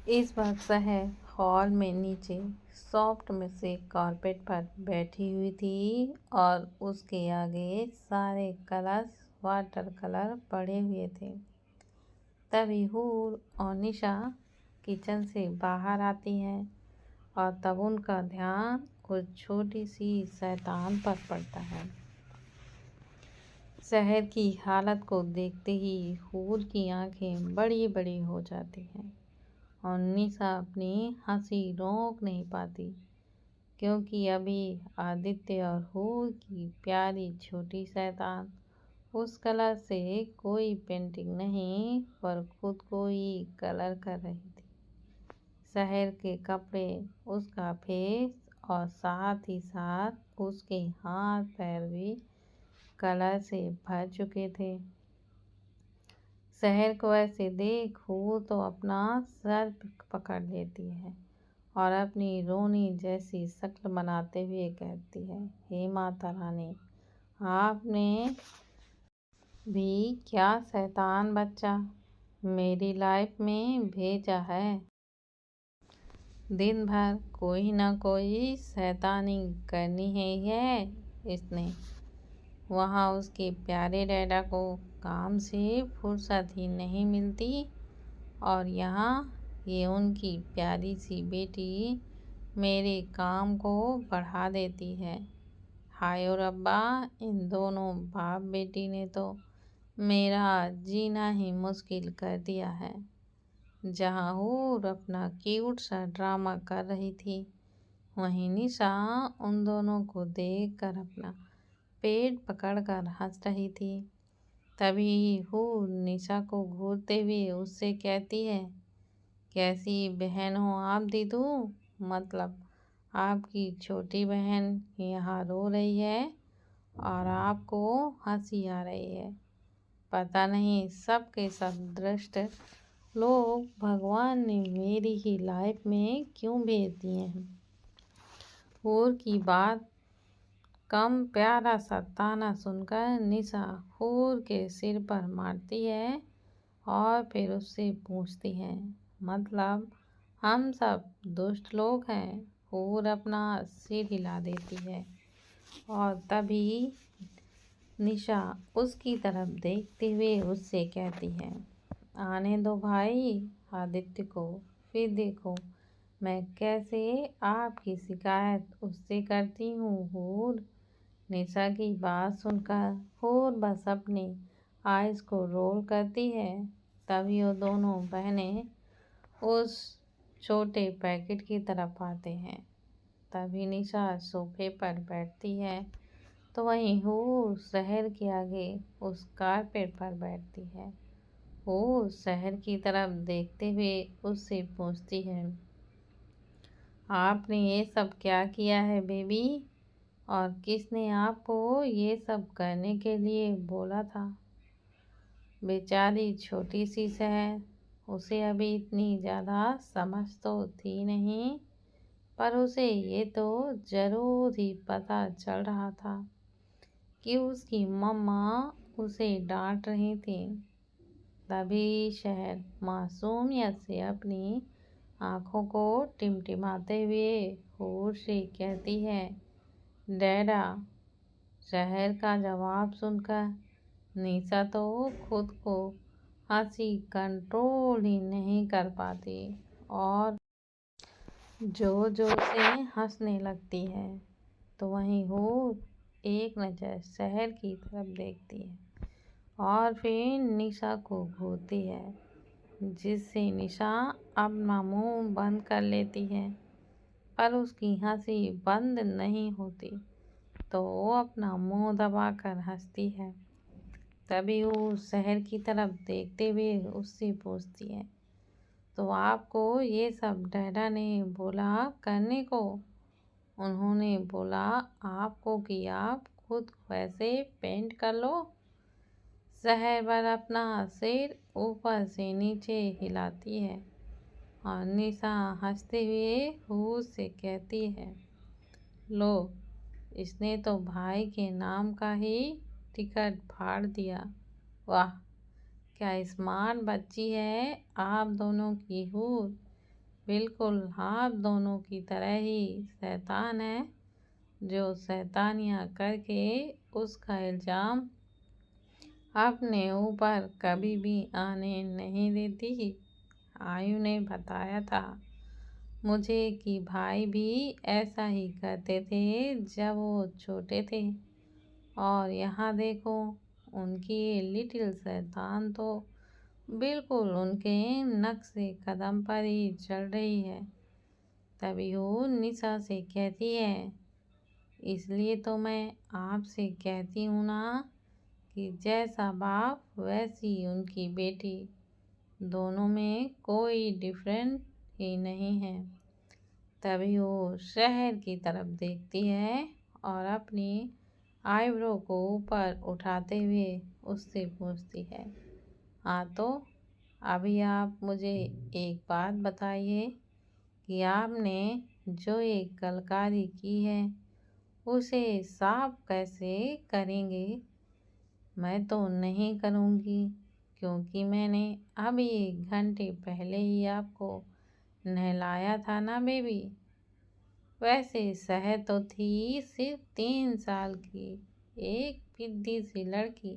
इस वक्त सहर हॉल में नीचे सॉफ्ट में से कारपेट पर बैठी हुई थी और उसके आगे सारे कलर्स वाटर कलर पड़े हुए थे। तभी हूर और निशा किचन से बाहर आती हैं और तब उनका ध्यान उस छोटी सी शैतान पर पड़ता है। शहर की हालत को देखते ही हूर की आंखें बड़ी बड़ी हो जाती हैं और निशा अपनी हंसी रोक नहीं पाती, क्योंकि अभी आदित्य और हूर की प्यारी छोटी शैतान उस कलर से कोई पेंटिंग नहीं पर खुद को ही कलर कर रही थी। शहर के कपड़े, उसका फेस और साथ ही साथ उसके हाथ पैर भी कलर से भर चुके थे। शहर को ऐसे देख हूर तो अपना सर पकड़ लेती है और अपनी रोनी जैसी शक्ल बनाते हुए कहती है, हे माता रानी, आपने भी क्या शैतान बच्चा मेरी लाइफ में भेजा है। दिन भर कोई ना कोई शैतानी करनी है इसने। वहाँ उसके प्यारे डैडा को काम से फुर्सत ही नहीं मिलती और यहाँ ये उनकी प्यारी सी बेटी मेरे काम को बढ़ा देती है। हाय और अब्बा, इन दोनों बाप बेटी ने तो मेरा जीना ही मुश्किल कर दिया है। जहाँ हूर अपना क्यूट सा ड्रामा कर रही थी, वहीं निशा उन दोनों को देखकर अपना पेट पकड़कर हंस रही थी। तभी हूर निशा को घूरते हुए उससे कहती है, कैसी बहन हो आप दीदू, मतलब आपकी छोटी बहन यहाँ रो रही है और आपको हंसी आ रही है। पता नहीं सब के सब दुष्ट लोग भगवान ने मेरी ही लाइफ में क्यों भेज दिए हैं। हूर की बात कम प्यारा सा ताना सुनकर निशा हूर के सिर पर मारती है और फिर उससे पूछती है, मतलब हम सब दुष्ट लोग हैं। हूर अपना सिर हिला देती है और तभी निशा उसकी तरफ देखते हुए उससे कहती है, आने दो भाई आदित्य को, फिर देखो मैं कैसे आपकी शिकायत उससे करती हूँ। हूर निशा की बात सुनकर हूर बस अपनी आइस को रोल करती है। तभी वो दोनों बहनें उस छोटे पैकेट की तरफ आते हैं। तभी निशा सोफे पर बैठती है तो वहीं हूर शहर के आगे उस कारपेट पर बैठती है। हूर शहर की तरफ देखते हुए उससे पूछती है, आपने ये सब क्या किया है बेबी, और किसने आपको ये सब करने के लिए बोला था। बेचारी छोटी सी शहर, उसे अभी इतनी ज़्यादा समझ तो थी नहीं, पर उसे ये तो ज़रूर ही पता चल रहा था कि उसकी मम्मा उसे डांट रही थी। तभी शहर मासूमियत से अपनी आंखों को टिमटिमाते हुए हूर से कहती है, डैडा। शहर का जवाब सुनकर निशा तो खुद को हंसी कंट्रोल ही नहीं कर पाती और जोर जोर से हंसने लगती है। तो वहीं हूर एक नज़र शहर की तरफ देखती है और फिर निशा को घूरती है, जिससे निशा अपना मुंह बंद कर लेती है, पर उसकी हंसी बंद नहीं होती तो वो अपना मुंह दबाकर हंसती है। तभी वो शहर की तरफ देखते हुए उससे पूछती है, तो आपको ये सब डैडा ने बोला करने को। उन्होंने बोला आपको कि आप खुद वैसे पेंट कर लो। शहर भर अपना सिर ऊपर से नीचे हिलाती है और निशा हंसते हुए हूर से कहती है, लो, इसने तो भाई के नाम का ही टिकट फाड़ दिया। वाह, क्या स्मार्ट बच्ची है आप दोनों की हूर। बिल्कुल आप दोनों की तरह ही शैतान है, जो शैतानियाँ करके उसका इल्ज़ाम अपने ऊपर कभी भी आने नहीं देती। आयु ने बताया था मुझे कि भाई भी ऐसा ही करते थे जब वो छोटे थे, और यहाँ देखो उनकी ये लिटिल शैतान तो बिल्कुल उनके नक्शे कदम पर ही चल रही है। तभी वो निशा से कहती है, इसलिए तो मैं आपसे कहती हूँ ना कि जैसा बाप वैसी उनकी बेटी, दोनों में कोई डिफरेंट ही नहीं है। तभी वो शहर की तरफ देखती है और अपनी आईब्रो को ऊपर उठाते हुए उससे पूछती है, हाँ तो अभी आप मुझे एक बात बताइए कि आपने जो ये कलकारी की है उसे साफ कैसे करेंगे? मैं तो नहीं करूँगी, क्योंकि मैंने अभी 1 घंटे पहले ही आपको नहलाया था ना बेबी। वैसे शहर तो थी सिर्फ 3 साल की एक पिद्दी सी लड़की,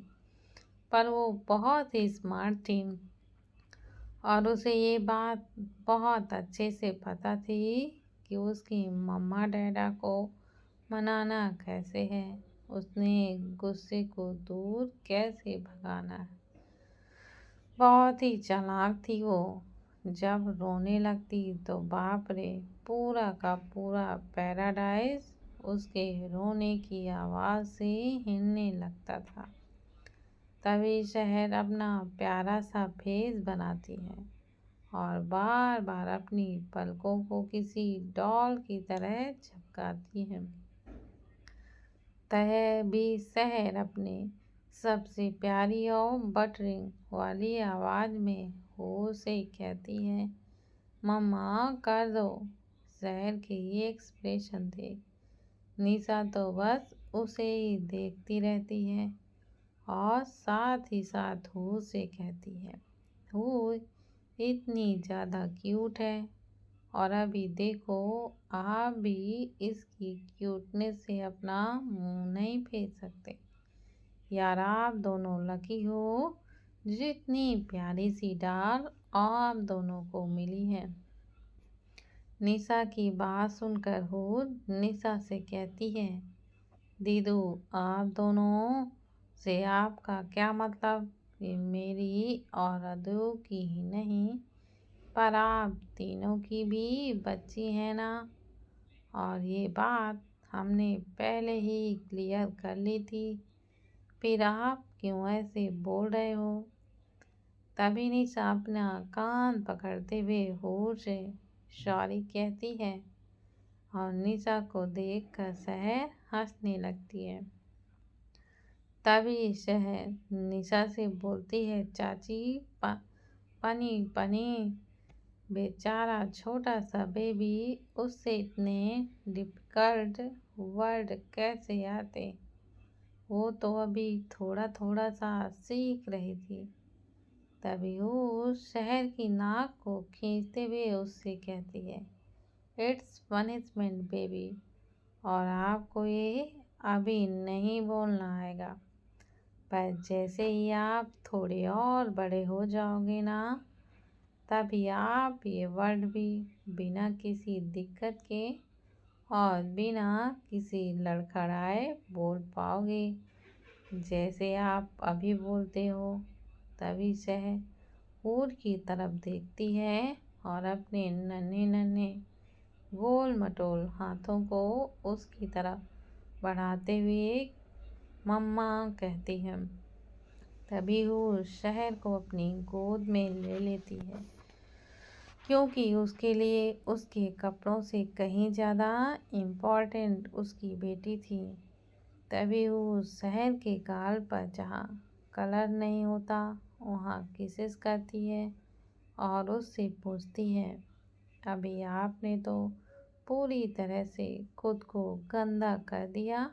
पर वो बहुत ही स्मार्ट थी और उसे ये बात बहुत अच्छे से पता थी कि उसकी मम्मा डैडा को मनाना कैसे है, उसने गुस्से को दूर कैसे भगाना है। बहुत ही चालाक थी वो। जब रोने लगती तो बाप रे, पूरा का पूरा पैराडाइज उसके रोने की आवाज़ से हिलने लगता था। तभी शहर अपना प्यारा सा फेस बनाती है और बार बार अपनी पलकों को किसी डॉल की तरह झपकाती है। तह भी शहर अपने सबसे प्यारी और बटरिंग वाली आवाज़ में हो से कहती है, मम्मा कर दो। शहर के ये एक्सप्रेशन देख निशा तो बस उसे ही देखती रहती है और साथ ही साथ हु से कहती है, हु इतनी ज़्यादा क्यूट है और अभी देखो आप भी इसकी क्यूटनेस से अपना मुंह नहीं फेर सकते। यार आप दोनों लकी हो जितनी प्यारी सी डाल आप दोनों को मिली है। निशा की बात सुनकर हुड निशा से कहती है, दीदू आप दोनों से आपका क्या मतलब? ये मेरी और अदू की ही नहीं, पर आप तीनों की भी बच्ची है ना, और ये बात हमने पहले ही क्लियर कर ली थी, फिर आप क्यों ऐसे बोल रहे हो? तभी निशा अपना कान पकड़ते हुए होश से सॉरी कहती है और निशा को देखकर शहर हंसने लगती है। तभी शहर निशा से बोलती है, चाची पनी पनी, बेचारा छोटा सा बेबी, उससे इतने डिफिकल्ट वर्ड कैसे आते? वो तो अभी थोड़ा थोड़ा सा सीख रही थी। तभी वो शहर की नाक को खींचते हुए उससे कहती है, इट्स पनिशमेंट बेबी, और आपको ये अभी नहीं बोलना आएगा, पर जैसे ही आप थोड़े और बड़े हो जाओगे ना, तभी आप ये वर्ड भी बिना किसी दिक्कत के और बिना किसी लड़खड़ाए बोल पाओगे, जैसे आप अभी बोलते हो। तभी शहर हूर की तरफ देखती है और अपने नन्हे नन्हे गोल मटोल हाथों को उसकी तरफ बढ़ाते हुए मम्मा कहती है। तभी हूर शहर को अपनी गोद में ले लेती है, क्योंकि उसके लिए उसके कपड़ों से कहीं ज़्यादा इम्पोर्टेंट उसकी बेटी थी। तभी वो शहर के गाल पर जहाँ कलर नहीं होता वहाँ किसेस करती है और उससे पूछती है, अभी आपने तो पूरी तरह से खुद को गंदा कर दिया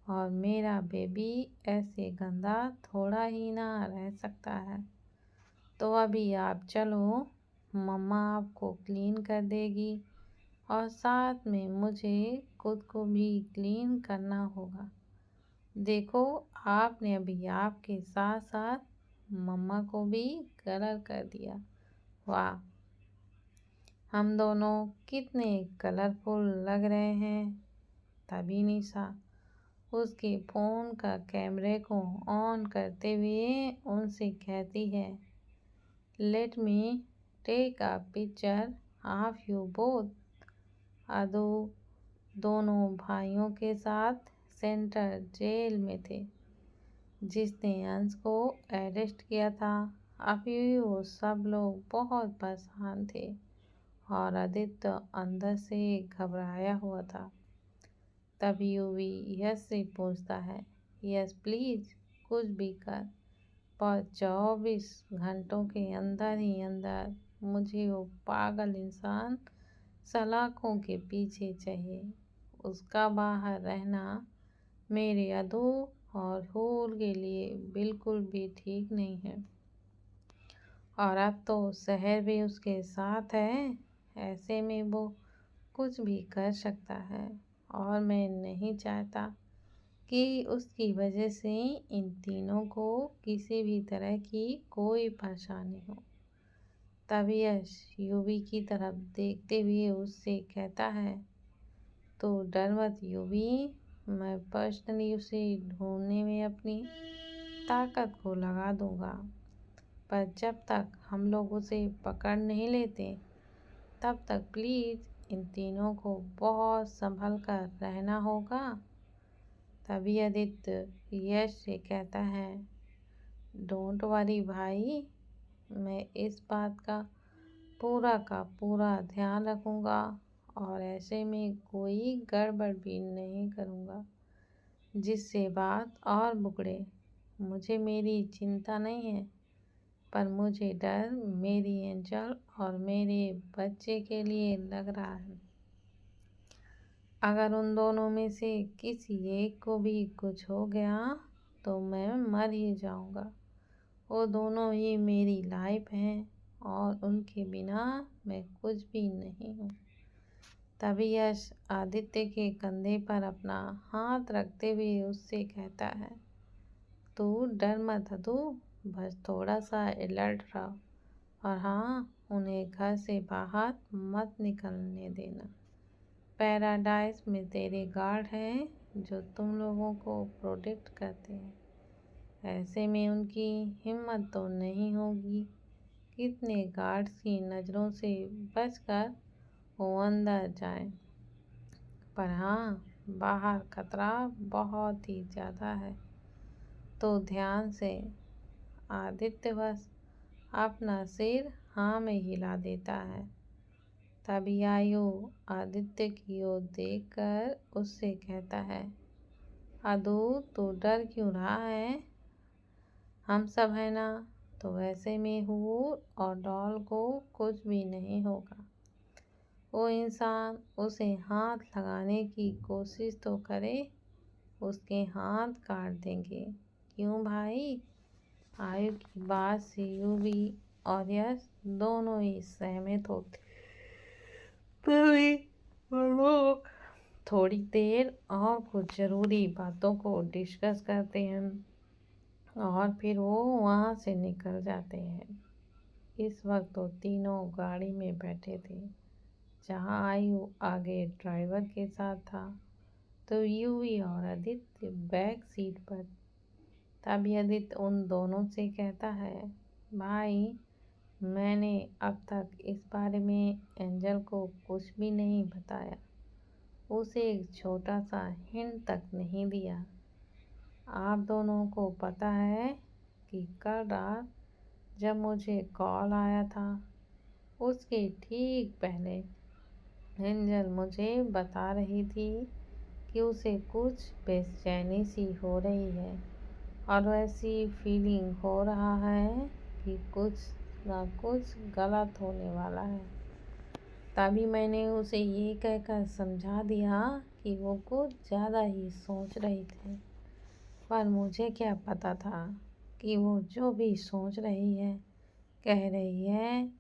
और मेरा बेबी ऐसे गंदा थोड़ा ही ना रह सकता है, तो अभी आप चलो मम्मा आपको क्लीन कर देगी और साथ में मुझे खुद को भी क्लीन करना होगा। देखो, आपने अभी आपके साथ साथ मम्मा को भी कलर कर दिया। वाह, हम दोनों कितने कलरफुल लग रहे हैं। तभी निशा उसके फ़ोन का कैमरे को ऑन करते हुए उनसे कहती है, let me take a picture of you both. अदू दोनों भाइयों के साथ सेंट्रल जेल में थे, जिसने अंश को अरेस्ट किया था। अभी वो सब लोग बहुत परेशान थे और आदित्य अंदर से घबराया हुआ था। तभी यूवी यश से पूछता है, यस प्लीज कुछ भी कर, पर 24 घंटों के अंदर ही अंदर मुझे वो पागल इंसान सलाखों के पीछे चाहिए। उसका बाहर रहना मेरे अदू और हूर के लिए बिल्कुल भी ठीक नहीं है। और अब तो शहर भी उसके साथ है, ऐसे में वो कुछ भी कर सकता है और मैं नहीं चाहता कि उसकी वजह से इन तीनों को किसी भी तरह की कोई परेशानी हो। तभी यश यूवी की तरफ देखते हुए उससे कहता है, तो डर मत यूवी, मैं पर्सनली उसे ढूंढने में अपनी ताकत को लगा दूंगा। पर जब तक हम लोग उसे पकड़ नहीं लेते तब तक प्लीज़ इन तीनों को बहुत संभल कर रहना होगा। तभी आदित्य यश से कहता है, डोंट वरी भाई, मैं इस बात का पूरा ध्यान रखूँगा और ऐसे में कोई गड़बड़ भी नहीं करूँगा जिससे बात और बिगड़े। मुझे मेरी चिंता नहीं है, पर मुझे डर मेरी एंजल और मेरे बच्चे के लिए लग रहा है। अगर उन दोनों में से किसी एक को भी कुछ हो गया तो मैं मर ही जाऊंगा। वो दोनों ही मेरी लाइफ हैं और उनके बिना मैं कुछ भी नहीं हूँ। तभी यश आदित्य के कंधे पर अपना हाथ रखते हुए उससे कहता है, तू डर मत अदू, बस थोड़ा सा अलर्ट रहो और हाँ, उन्हें घर से बाहर मत निकलने देना। पैराडाइज में तेरे गार्ड हैं जो तुम लोगों को प्रोटेक्ट करते हैं, ऐसे में उनकी हिम्मत तो नहीं होगी कितने गार्ड्स की नज़रों से बचकर वो अंदर जाएं। पर हाँ, बाहर खतरा बहुत ही ज़्यादा है, तो ध्यान से। आदित्य बस अपना सिर हाँ में हिला देता है। तभी आयु आदित्य की ओर देखकर उससे कहता है, अदू तू डर क्यों रहा है, हम सब है ना। तो वैसे में हूर और डॉल को कुछ भी नहीं होगा। वो इंसान उसे हाथ लगाने की कोशिश तो करे, उसके हाथ काट देंगे। क्यों भाई। आयु की बात से यूवी और यश दोनों ही सहमत होते। तभी वो लोग थोड़ी देर और कुछ ज़रूरी बातों को डिस्कस करते हैं और फिर वो वहाँ से निकल जाते हैं। इस वक्त तो तीनों गाड़ी में बैठे थे, जहाँ आयु आगे ड्राइवर के साथ था तो यूवी और आदित्य बैक सीट पर। तभी आदित्य उन दोनों से कहता है, भाई मैंने अब तक इस बारे में एंजल को कुछ भी नहीं बताया, उसे एक छोटा सा हिंट तक नहीं दिया। आप दोनों को पता है कि कल रात जब मुझे कॉल आया था उसके ठीक पहले एंजल मुझे बता रही थी कि उसे कुछ बेचैनी सी हो रही है और वैसी फीलिंग हो रहा है कि कुछ ना कुछ गलत होने वाला है। तभी मैंने उसे ये कहकर समझा दिया कि वो कुछ ज़्यादा ही सोच रही थी, पर मुझे क्या पता था कि वो जो भी सोच रही है, कह रही है,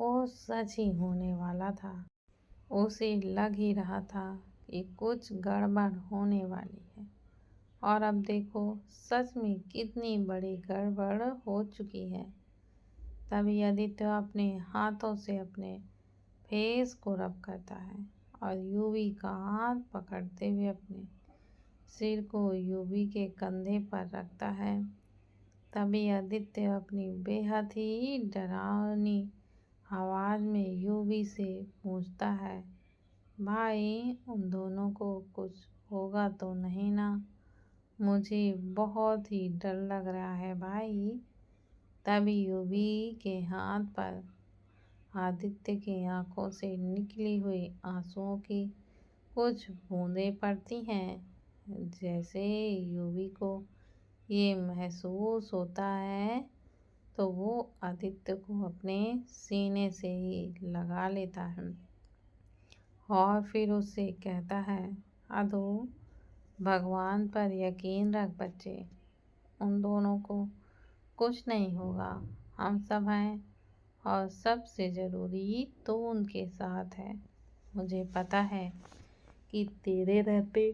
वो सच ही होने वाला था। उसे लग ही रहा था कि कुछ गड़बड़ होने वाली है, और अब देखो सच में कितनी बड़ी गड़बड़ हो चुकी है। तभी आदित्य अपने हाथों से अपने फेस को रब करता है और यूवी का हाथ पकड़ते हुए अपने सिर को यूवी के कंधे पर रखता है। तभी आदित्य अपनी बेहद ही डरावनी आवाज़ में यूवी से पूछता है, भाई उन दोनों को कुछ होगा तो नहीं ना? मुझे बहुत ही डर लग रहा है भाई। तभी यूवी के हाथ पर आदित्य की आंखों से निकली हुई आंसुओं की कुछ बूंदें पड़ती हैं। जैसे यूवी को ये महसूस होता है तो वो आदित्य को अपने सीने से ही लगा लेता है और फिर उससे कहता है, अधो भगवान पर यकीन रख बच्चे, उन दोनों को कुछ नहीं होगा। हम सब हैं और सबसे ज़रूरी तो उनके साथ है। मुझे पता है कि तेरे रहते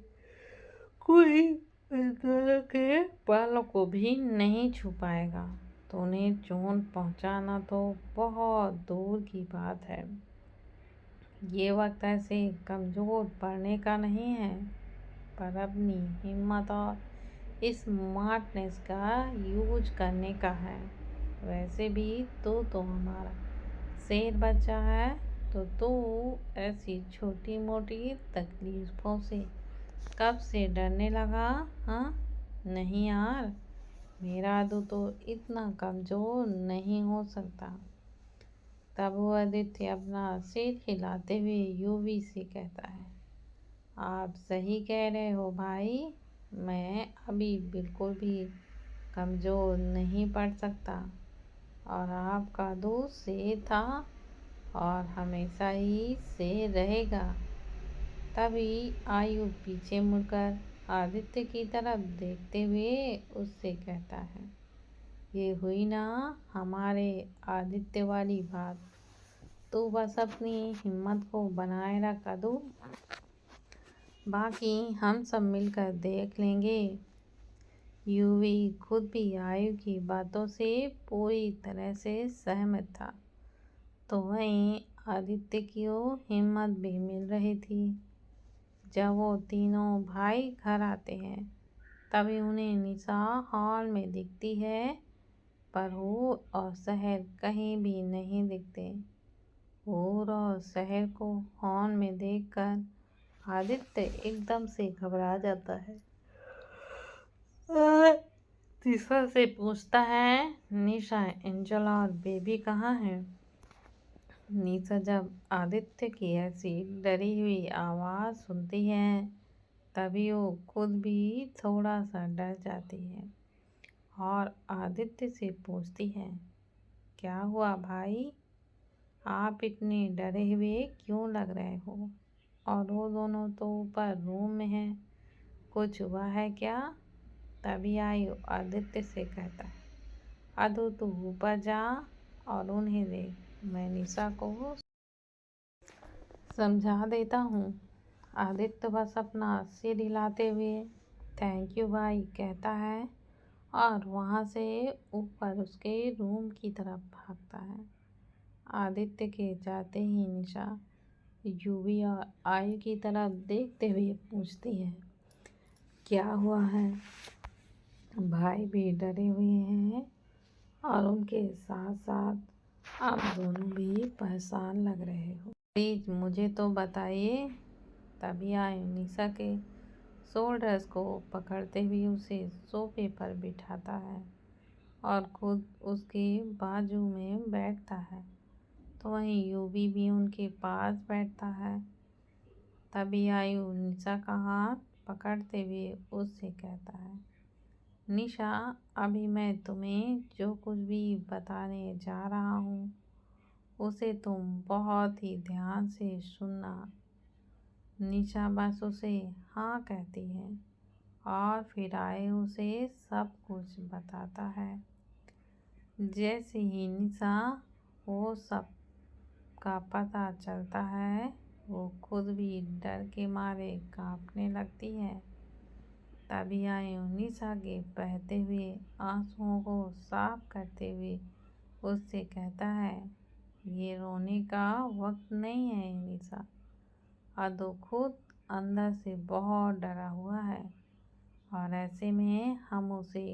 कोई इस तरह के बालों को भी नहीं छू पाएगा, तो उन्हें चोट पहुंचाना तो बहुत दूर की बात है। ये वक्त ऐसे कमज़ोर पड़ने का नहीं है, पर अपनी हिम्मत और स्मार्टनेस का यूज करने का है। वैसे भी तो हमारा शेर बच्चा है, तो तू ऐसी छोटी मोटी तकलीफ़ों से कब से डरने लगा? हाँ नहीं यार, मेरा आदू तो इतना कमज़ोर नहीं हो सकता। तब वो आदित्य अपना सिर हिलाते हुए यूवी से कहता है, आप सही कह रहे हो भाई, मैं अभी बिल्कुल भी कमज़ोर नहीं पड़ सकता, और आपका दूध शेर था और हमेशा ही शेर रहेगा। तभी आयु पीछे मुड़कर आदित्य की तरफ देखते हुए उससे कहता है, ये हुई ना हमारे आदित्य वाली बात। तू बस अपनी हिम्मत को बनाए रख अदू, बाकी हम सब मिलकर देख लेंगे। यूवी खुद भी आयु की बातों से पूरी तरह से सहमत था, तो वहीं आदित्य की हिम्मत भी मिल रही थी। जब वो तीनों भाई घर आते हैं तभी उन्हें निशा हॉल में दिखती है, पर हूर और शहर कहीं भी नहीं दिखते। हूर और शहर को हॉल में देखकर आदित्य एकदम से घबरा जाता है। निशा से पूछता है, निशा एंजल और बेबी कहाँ हैं? निशा जब आदित्य की ऐसी डरी हुई आवाज़ सुनती है तभी वो खुद भी थोड़ा सा डर जाती है और आदित्य से पूछती है, क्या हुआ भाई? आप इतने डरे हुए क्यों लग रहे हो? और वो दोनों तो ऊपर रूम में हैं, कुछ हुआ है क्या? तभी आयु आदित्य से कहता है, अदू तू ऊपर जा और उन्हें देख, मैं निशा को समझा देता हूँ। आदित्य बस अपना सिर हिलाते हुए थैंक यू भाई कहता है और वहाँ से ऊपर उसके रूम की तरफ भागता है। आदित्य के जाते ही निशा यूवी और आयु की तरफ देखते हुए पूछती है, क्या हुआ है? भाई भी डरे हुए हैं और उनके साथ साथ आप दोनों भी परेशान लग रहे हो, प्लीज़ मुझे तो बताइए। तभी आयु निशा के शोल्डर्स को पकड़ते हुए उसे सोफे पर बिठाता है और खुद उसके बाजू में बैठता है, तो वहीं यूवी भी उनके पास बैठता है। तभी आयु निशा का हाथ पकड़ते हुए उससे कहता है, निशा अभी मैं तुम्हें जो कुछ भी बताने जा रहा हूँ उसे तुम बहुत ही ध्यान से सुनना। निशा बस उसे हाँ कहती है और फिर आए उसे सब कुछ बताता है। जैसे ही निशा वो सब का पता चलता है वो खुद भी डर के मारे कांपने लगती है। तभी आयु निशा के बहते हुए आंसुओं को साफ करते हुए उससे कहता है, ये रोने का वक्त नहीं है निशा। अदु खुद अंदर से बहुत डरा हुआ है और ऐसे में हम उसे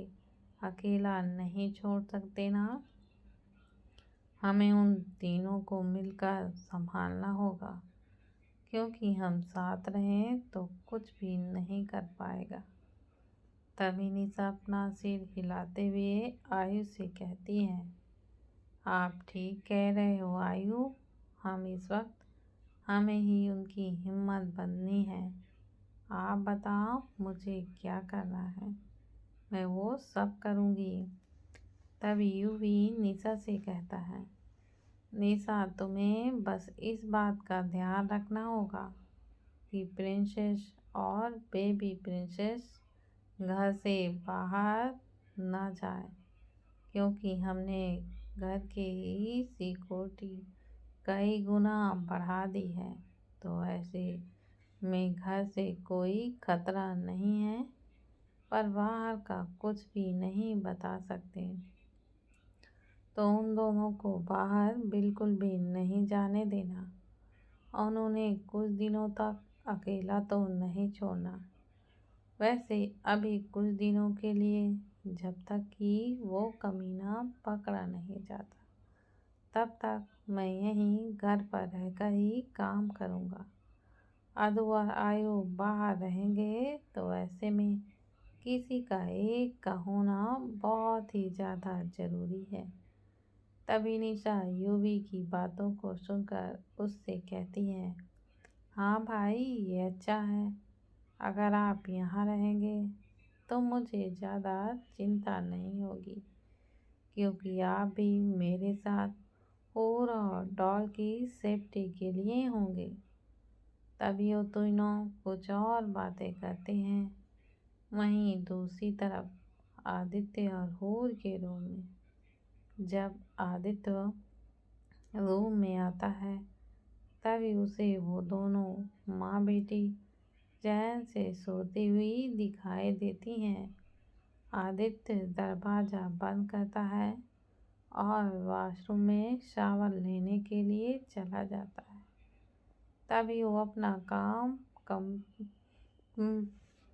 अकेला नहीं छोड़ सकते ना। हमें उन तीनों को मिलकर संभालना होगा, क्योंकि हम साथ रहें तो कुछ भी नहीं कर पाएगा। तभी निशा अपना सिर हिलाते हुए आयु से कहती है, आप ठीक कह रहे हो आयु। हम इस वक्त हमें ही उनकी हिम्मत बननी है। आप बताओ मुझे क्या करना है, मैं वो सब करूँगी। तभी यूवी निशा से कहता है, निशा तुम्हें बस इस बात का ध्यान रखना होगा कि प्रिंसेस और बेबी प्रिंसेस घर से बाहर ना जाए, क्योंकि हमने घर के ही सिक्योरिटी कई गुना बढ़ा दी है। तो ऐसे में घर से कोई खतरा नहीं है, पर बाहर का कुछ भी नहीं बता सकते। तो उन दोनों को बाहर बिल्कुल भी नहीं जाने देना और उन्हें कुछ दिनों तक अकेला तो नहीं छोड़ना। वैसे अभी कुछ दिनों के लिए, जब तक कि वो कमीना पकड़ा नहीं जाता, तब तक मैं यहीं घर पर रहकर ही काम करूँगा। अदु और आयु बाहर रहेंगे, तो ऐसे में किसी का एक का होना बहुत ही ज़्यादा ज़रूरी है। तभी निशा यूवी की बातों को सुनकर उससे कहती है, हाँ भाई ये अच्छा है। अगर आप यहाँ रहेंगे तो मुझे ज़्यादा चिंता नहीं होगी, क्योंकि आप भी मेरे साथ और डॉल की सेफ्टी के लिए होंगे। तभी वो तीनों कुछ और बातें करते हैं। वहीं दूसरी तरफ आदित्य और हूर के रूम में, जब आदित्य रूम में आता है, तभी उसे वो दोनों माँ बेटी चैन से सोती हुई दिखाई देती हैं। आदित्य दरवाज़ा बंद करता है और वॉशरूम में शावर लेने के लिए चला जाता है। तभी वो अपना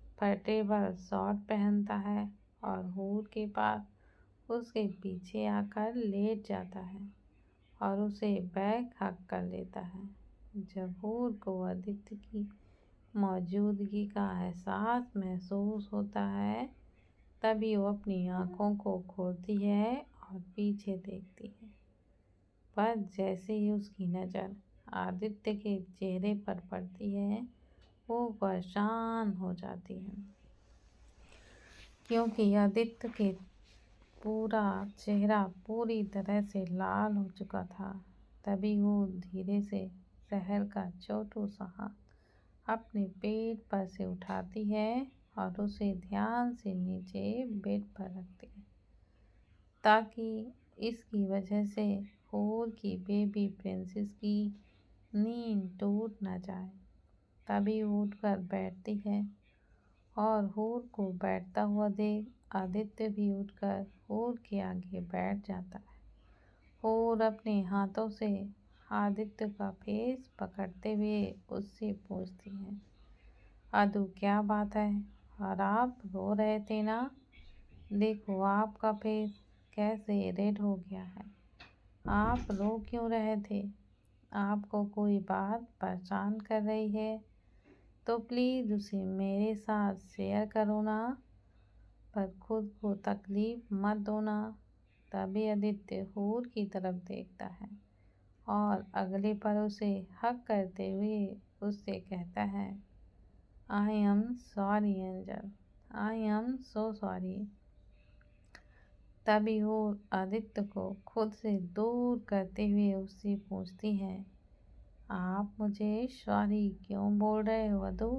कंफर्टेबल शॉर्ट पहनता है और हूर के पास उसके पीछे आकर लेट जाता है और उसे बैक हक कर लेता है। जब हूर को आदित्य की मौजूदगी का एहसास महसूस होता है, तभी वो अपनी आँखों को खोलती है और पीछे देखती है। पर जैसे ही उसकी नज़र आदित्य के चेहरे पर पड़ती है, वो परेशान हो जाती है, क्योंकि आदित्य के पूरा चेहरा पूरी तरह से लाल हो चुका था। तभी वो धीरे से शहर का छोटू सा हाथ अपने पेट पर से उठाती है और उसे ध्यान से नीचे बेड पर रखती है, ताकि इसकी वजह से हूर की बेबी प्रिंसेस की नींद टूट न जाए। तभी उठकर बैठती है और हूर को बैठता हुआ देख आदित्य भी उठकर हूर के आगे बैठ जाता है। हूर अपने हाथों से आदित्य का फेस पकड़ते हुए उससे पूछती है, अदु क्या बात है, और आप रो रहे थे ना? देखो आपका फेस कैसे रेड हो गया है। आप रो क्यों रहे थे? आपको कोई बात परेशान कर रही है तो प्लीज़ उसे मेरे साथ शेयर करो ना, पर खुद को तकलीफ़ मत दो ना। तभी आदित्य हूर की तरफ देखता है और अगले पल उसे हग करते हुए उससे कहता है, I am sorry angel, I am so sorry. तभी हूर आदित्य को खुद से दूर करते हुए उससे पूछती है, आप मुझे सॉरी क्यों बोल रहे हो अदु?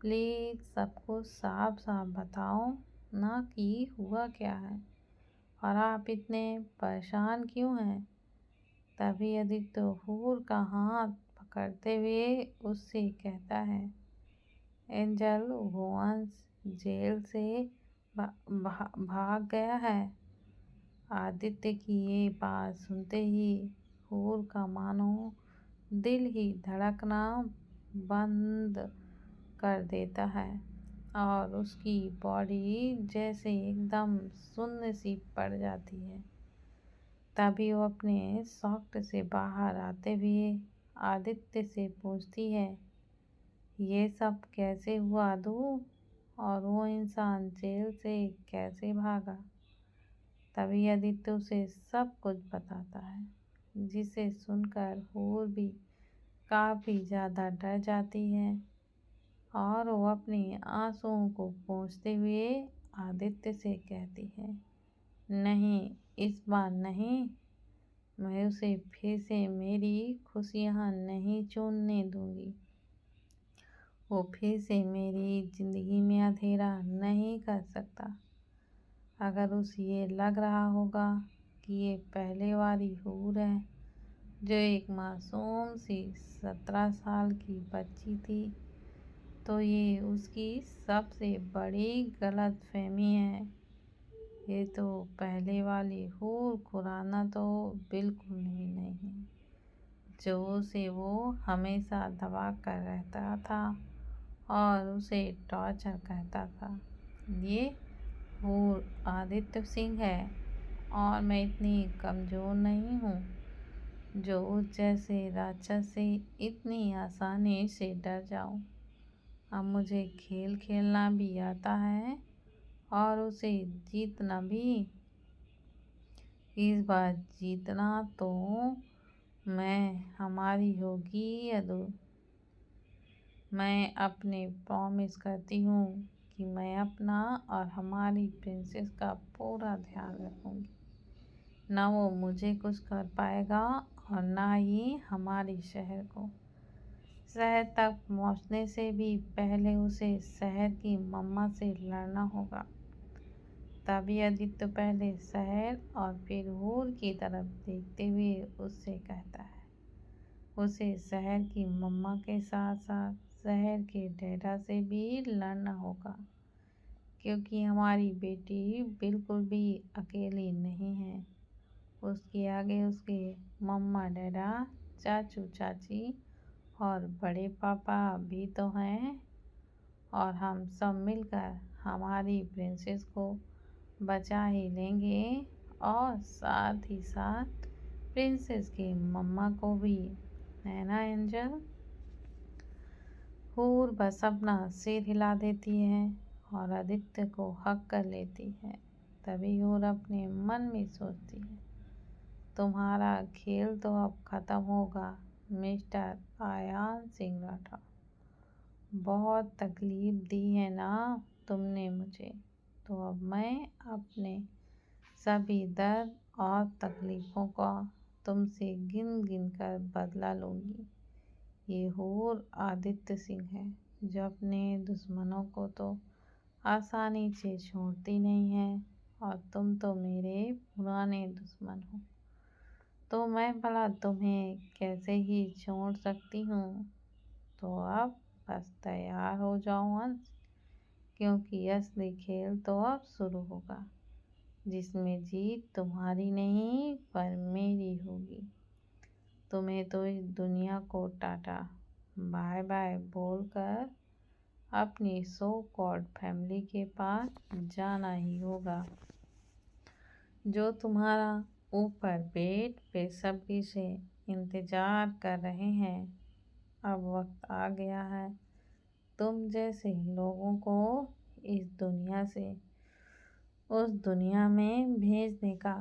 प्लीज़ सब कुछ साफ साफ बताओ ना कि हुआ क्या है और आप इतने परेशान क्यों हैं। तभी आदित्य हूर का हाथ पकड़ते हुए उससे कहता है, एंजल वो अंश जेल से भाग गया है। आदित्य की ये बात सुनते ही हूर का मानो दिल ही धड़कना बंद कर देता है और उसकी बॉडी जैसे एकदम शून्य सी पड़ जाती है। तभी वो अपने सॉफ्ट से बाहर आते हुए आदित्य से पूछती है, ये सब कैसे हुआ दू, और वो इंसान जेल से कैसे भागा। तभी आदित्य उसे सब कुछ बताता है, जिसे सुनकर हूर भी काफ़ी ज़्यादा डर जाती है और वो अपने आंसुओं को पोंछते हुए आदित्य से कहती है, नहीं, इस बार नहीं, मैं उसे फिर से मेरी खुशियाँ नहीं छूने दूंगी। वो फिर से मेरी ज़िंदगी में अंधेरा नहीं कर सकता। अगर उसे ये लग रहा होगा कि ये पहले वाली हूर है जो एक मासूम सी 17 साल की बच्ची थी, तो ये उसकी सबसे बड़ी गलतफहमी है। ये तो पहले वाली हूर खुराना तो बिल्कुल नहीं है, जो उसे वो हमेशा दबा कर रहता था और उसे टॉर्चर करता था। ये हूर आदित्य सिंह है और मैं इतनी कमज़ोर नहीं हूँ जो उस जैसे राक्षस से इतनी आसानी से डर जाऊँ। अब मुझे खेल खेलना भी आता है और उसे जीतना भी। इस बार जीतना तो मैं हमारी होगी अदू। मैं अपने प्रॉमिस करती हूँ कि मैं अपना और हमारी प्रिंसेस का पूरा ध्यान रखूँगी। ना वो मुझे कुछ कर पाएगा और ना ही हमारी शहर को। शहर तक पहुँचने से भी पहले उसे शहर की मम्मा से लड़ना होगा। तभी आदित्य पहले शहर और फिर हूर की तरफ देखते हुए उससे कहता है, उसे शहर की मम्मा के साथ साथ शहर के डैडा से भी लड़ना होगा, क्योंकि हमारी बेटी बिल्कुल भी अकेली नहीं है। उसके आगे उसके मम्मा डैडा, चाचू चाची और बड़े पापा भी तो हैं, और हम सब मिलकर हमारी प्रिंसेस को बचा ही लेंगे और साथ ही साथ प्रिंसेस की मम्मा को भी, है ना एंजल। हूर बस अपना सिर हिला देती है और आदित्य को हक कर लेती है। तभी हूर अपने मन में सोचती है, तुम्हारा खेल तो अब ख़त्म होगा मिस्टर आयान सिंह राठौर। बहुत तकलीफ़ दी है ना तुमने मुझे, तो अब मैं अपने सभी दर्द और तकलीफ़ों का तुमसे गिन गिन कर बदला लूँगी। ये हूर आदित्य सिंह है जो अपने दुश्मनों को तो आसानी से छोड़ती नहीं है, और तुम तो मेरे पुराने दुश्मन हो, तो मैं भला तुम्हें कैसे ही छोड़ सकती हूँ। तो अब बस तैयार हो जाओ अंश, क्योंकि असली खेल तो अब शुरू होगा, जिसमें जीत तुम्हारी नहीं पर मेरी होगी। तुम्हें तो इस दुनिया को टाटा बाय बाय बोलकर अपनी सो कॉल्ड फैमिली के पास जाना ही होगा, जो तुम्हारा ऊपर बेड पे सब्री से इंतज़ार कर रहे हैं। अब वक्त आ गया है तुम जैसे लोगों को इस दुनिया से उस दुनिया में भेजने का।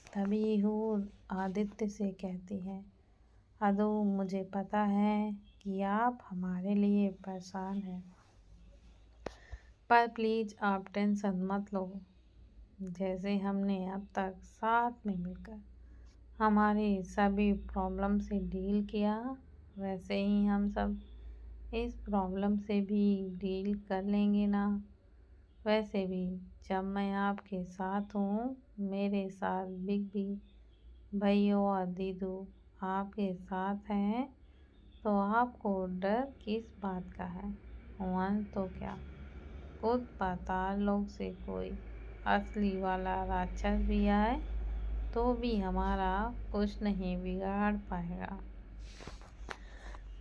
तभी हूर आदित्य से कहती है, अदू मुझे पता है कि आप हमारे लिए परेशान हैं, पर प्लीज़ आप टेंशन मत लो। जैसे हमने अब तक साथ में मिलकर हमारे सभी प्रॉब्लम से डील किया, वैसे ही हम सब इस प्रॉब्लम से भी डील कर लेंगे ना। वैसे भी जब मैं आपके साथ हूँ, मेरे साथ बिग भी भैया और दीदू आपके साथ हैं तो आपको डर किस बात का है। वंश तो क्या, खुद पाताल लोक से कोई असली वाला राक्षस भी आए तो भी हमारा कुछ नहीं बिगाड़ पाएगा।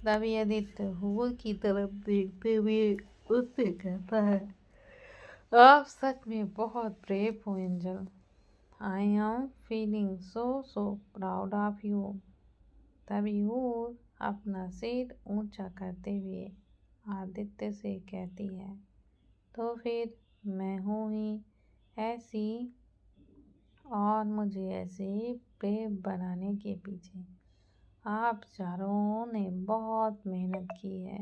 तभी आदित्य हूर की तरफ देखते हुए उससे कहता है, आप सच में बहुत ब्रेव हो angel. I am feeling so proud of you. तभी हूर अपना सिर ऊंचा करते हुए आदित्य से कहती है, तो फिर मैं हूँ ही ऐसी, और मुझे ऐसे ब्रेव बनाने के पीछे आप चारों ने बहुत मेहनत की है।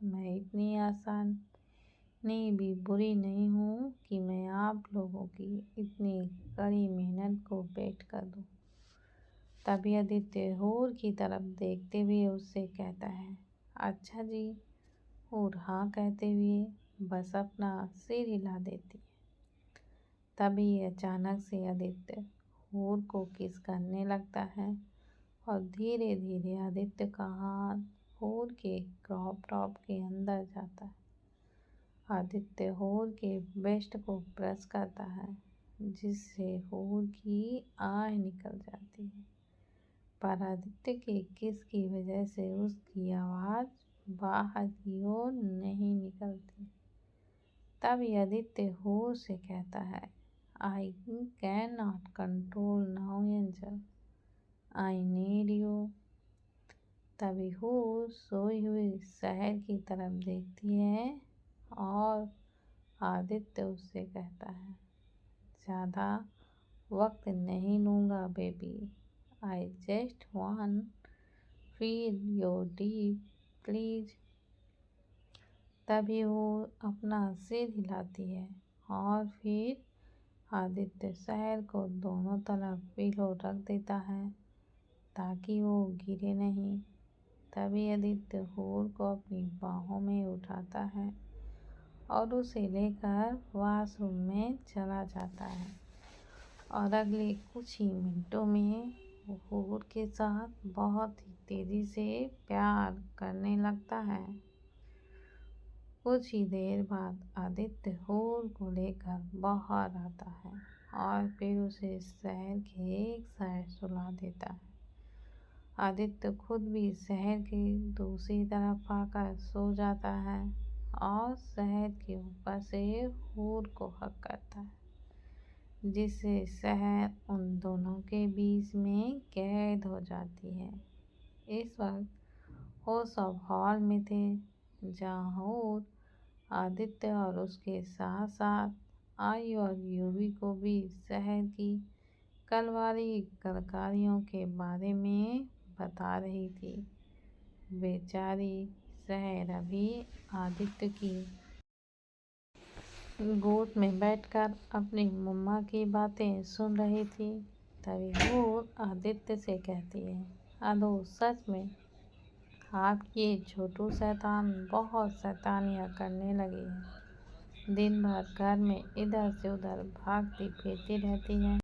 मैं इतनी आसानी भी बुरी नहीं हूँ कि मैं आप लोगों की इतनी कड़ी मेहनत को पेट कर दूँ। तभी आदित्य हूर की तरफ देखते हुए उससे कहता है, अच्छा जी। हूर हाँ कहते हुए बस अपना सिर हिला देती है। तभी अचानक से आदित्य हूर को किस करने लगता है और धीरे धीरे आदित्य का हाथ हूर के क्रॉप टॉप के अंदर जाता है। आदित्य हूर के वेस्ट को प्रेस करता है जिससे हूर की आह निकल जाती है, पर आदित्य के किस की वजह से उसकी आवाज़ बाहर की ओर नहीं निकलती। तभी आदित्य हूर से कहता है, I can not control now angel, I need you. तभी हूर सोई हुई शहर की तरफ देखती है और आदित्य उससे कहता है, ज़्यादा वक्त नहीं लूँगा baby, I just want feel your deep please. तभी वो अपना सिर हिलाती है और फिर आदित्य शहर को दोनों तरफ पिलो रख देता है ताकि वो गिरे नहीं। तभी आदित्य हूर को अपनी बाहों में उठाता है और उसे लेकर वॉशरूम में चला जाता है और अगले कुछ ही मिनटों में वो हूर के साथ बहुत ही तेजी से प्यार करने लगता है। कुछ ही देर बाद आदित्य हूर को लेकर बाहर आता है और फिर उसे शहर के एक साइड सुला देता है। आदित्य खुद भी शहर के दूसरी तरफ आकर सो जाता है और शहर के ऊपर से हूर को हक करता है जिससे शहर उन दोनों के बीच में कैद हो जाती है। इस वक्त वो सब हॉल में थे जहाँ हूर आदित्य और उसके साथ साथ आई और यूवी को भी शहर की कलवारी कलकारियों के बारे में बता रही थी। बेचारी शहर अभी आदित्य की गोद में बैठकर अपनी मम्मा की बातें सुन रही थी। तभी वो आदित्य से कहती है, अदो सच में आप ये छोटू शैतान बहुत शैतानियाँ करने लगी है। दिन भर घर में इधर से उधर भागती फिरती रहती है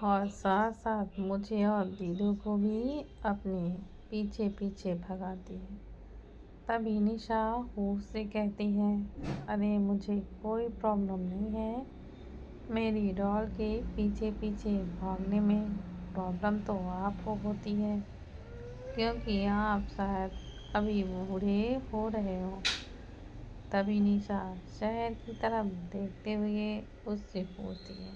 और साथ साथ मुझे और दीदू को भी अपने पीछे पीछे भगाती है। तभी निशा हूर से कहती है, अरे मुझे कोई प्रॉब्लम नहीं है, मेरी डॉल के पीछे पीछे भागने में प्रॉब्लम तो आपको होती है क्योंकि आप शायद अभी बूढ़े हो रहे हो। तभी निशा शहर की तरफ देखते हुए उससे पूछती है,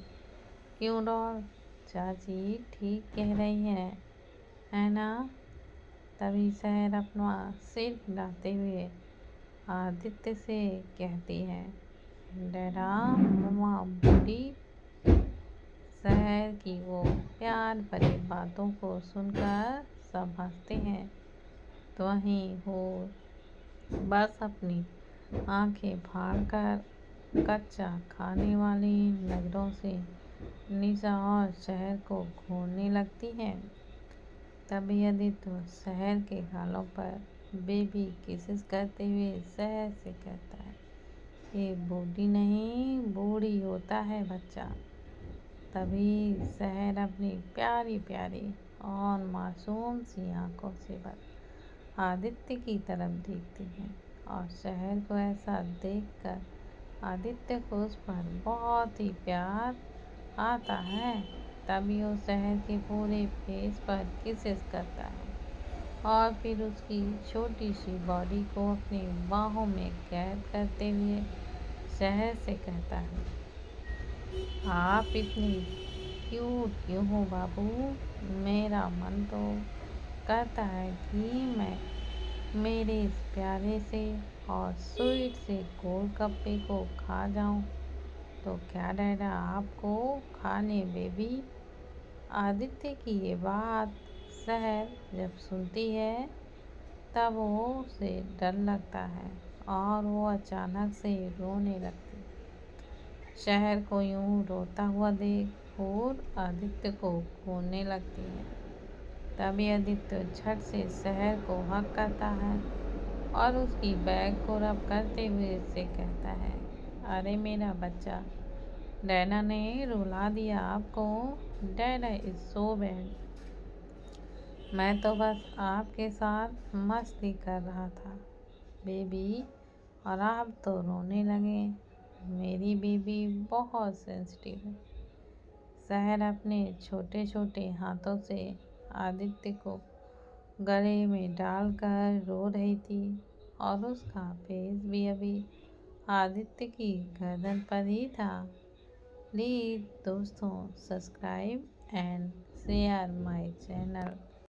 क्यों डॉल, चाची ठीक कह रही है ना। तभी शहर अपना सिर हिलाते हुए आदित्य से कहती है, डैडा मम्मा बूढ़ी। शहर की वो प्यार भरी बातों को सुनकर सब हंसते हैं तो वहीं हो बस अपनी आंखें फाड़कर कच्चा खाने वाली नज़रों से निशा और शहर को घूरने लगती है। तभी आदित्य शहर के गालों पर बेबी किसेस करते हुए शहर से कहता है, ये बूढ़ी नहीं बूढ़ी होता है बच्चा। तभी शहर अपनी प्यारी प्यारी और मासूम सी आंखों से बस आदित्य की तरफ देखती है। और शहर को ऐसा देखकर आदित्य को उस पर बहुत ही प्यार आता है। तभी वो शहर के पूरे फेस पर किसेस करता है और फिर उसकी छोटी सी बॉडी को अपनी बाहों में कैद करते हुए शहर से कहता है, आप इतनी क्यूट क्यों हो बाबू? मेरा मन तो करता है कि मैं मेरे इस प्यारे से और स्वीट से गोलगप्पे को खा जाऊं। तो क्या डैडा आपको खाने बेबी? आदित्य की ये बात शहर जब सुनती है तब वो उसे डर लगता है और वो अचानक से रोने लगती है। शहर को यूं रोता हुआ देख और आदित्य को खोने लगती है। तभी आदित्य झट से शहर को हक करता है और उसकी बैग को रब करते हुए उससे कहता है, अरे मेरा बच्चा, डैना ने रुला दिया आपको। डैडा इज सो बैड। मैं तो बस आपके साथ मस्ती कर रहा था बेबी, और आप तो रोने लगे। मेरी बेबी बहुत सेंसिटिव है। शहर अपने छोटे छोटे हाथों से आदित्य को गले में डालकर रो रही थी और उसका फेस भी अभी आदित्य की गर्दन पर ही था। प्लीज़ दोस्तों, subscribe and share my channel.